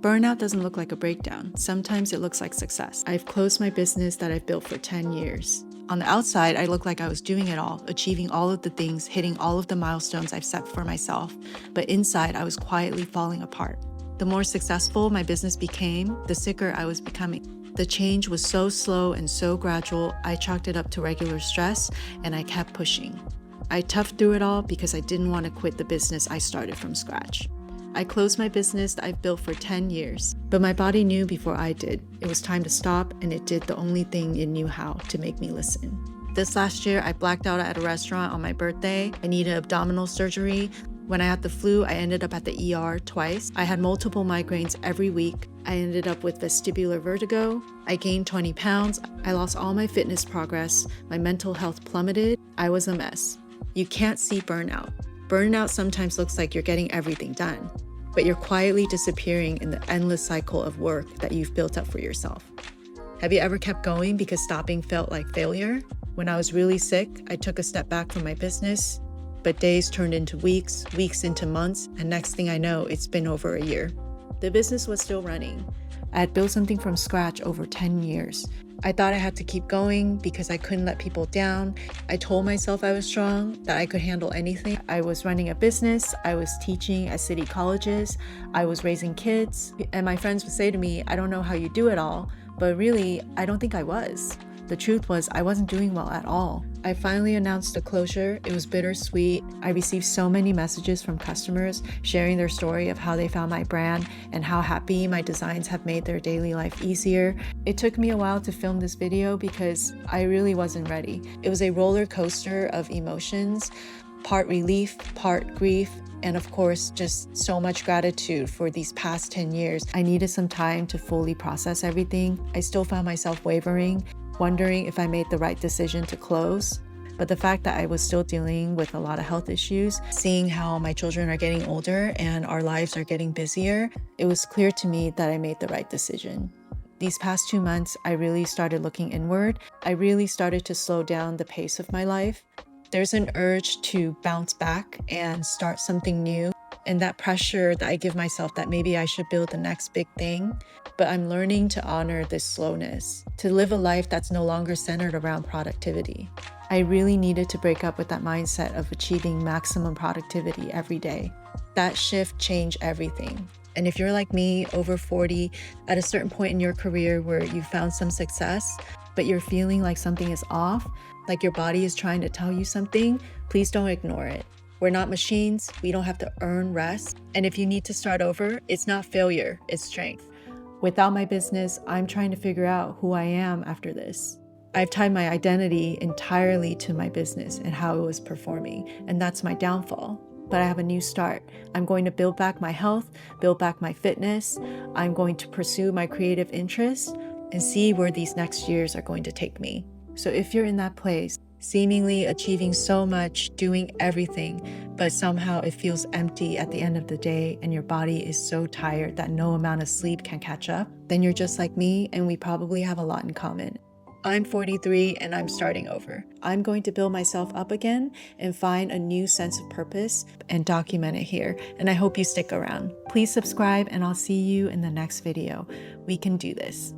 Burnout doesn't look like a breakdown. Sometimes it looks like success. I've closed my business that I've built for 10 years. On the outside, I look like I was doing it all, achieving all of the things, hitting all of the milestones I've set for myself. But inside, I was quietly falling apart. The more successful my business became, the sicker I was becoming. The change was so slow and so gradual, I chalked it up to regular stress, and I kept pushing. I toughed through it all because I didn't want to quit the business I started from scratch. I closed my business that I've built for 10 years, but my body knew before I did. It was time to stop, and it did the only thing it knew how, to make me listen. This last year, I blacked out at a restaurant on my birthday. I needed abdominal surgery. When I had the flu, I ended up at the ER twice. I had multiple migraines every week. I ended up with vestibular vertigo. I gained 20 pounds. I lost all my fitness progress. My mental health plummeted. I was a mess. You can't see burnout. Burnout sometimes looks like you're getting everything done, but you're quietly disappearing in the endless cycle of work that you've built up for yourself. Have you ever kept going because stopping felt like failure? When I was really sick, I took a step back from my business, but days turned into weeks, weeks into months, and next thing I know, it's been over a year. The business was still running. I had built something from scratch over 10 years. I thought I had to keep going because I couldn't let people down. I told myself I was strong, that I could handle anything. I was running a business, I was teaching at city colleges, I was raising kids, and my friends would say to me, I don't know how you do it all, but really, I don't think I was. The truth was, I wasn't doing well at all. I finally announced the closure. It was bittersweet. I received so many messages from customers sharing their story of how they found my brand and how happy my designs have made their daily life easier. It took me a while to film this video because I really wasn't ready. It was a roller coaster of emotions, part relief, part grief, and of course, just so much gratitude for these past 10 years. I needed some time to fully process everything. I still found myself wavering, wondering if I made the right decision to close. But the fact that I was still dealing with a lot of health issues, seeing how my children are getting older and our lives are getting busier, it was clear to me that I made the right decision. These past 2 months, I really started looking inward. I really started to slow down the pace of my life. There's an urge to bounce back and start something new, and that pressure that I give myself that maybe I should build the next big thing. But I'm learning to honor this slowness, to live a life that's no longer centered around productivity. I really needed to break up with that mindset of achieving maximum productivity every day. That shift changed everything. And if you're like me, over 40, at a certain point in your career where you found some success, but you're feeling like something is off, like your body is trying to tell you something, please don't ignore it. We're not machines. We don't have to earn rest. And if you need to start over, it's not failure, it's strength. Without my business, I'm trying to figure out who I am after this. I've tied my identity entirely to my business and how it was performing, and that's my downfall. But I have a new start. I'm going to build back my health, build back my fitness. I'm going to pursue my creative interests and see where these next years are going to take me. So if you're in that place, seemingly achieving so much, doing everything, but somehow it feels empty at the end of the day and your body is so tired that no amount of sleep can catch up, then you're just like me and we probably have a lot in common. I'm 43 and I'm starting over. I'm going to build myself up again and find a new sense of purpose and document it here. And I hope you stick around. Please subscribe and I'll see you in the next video. We can do this.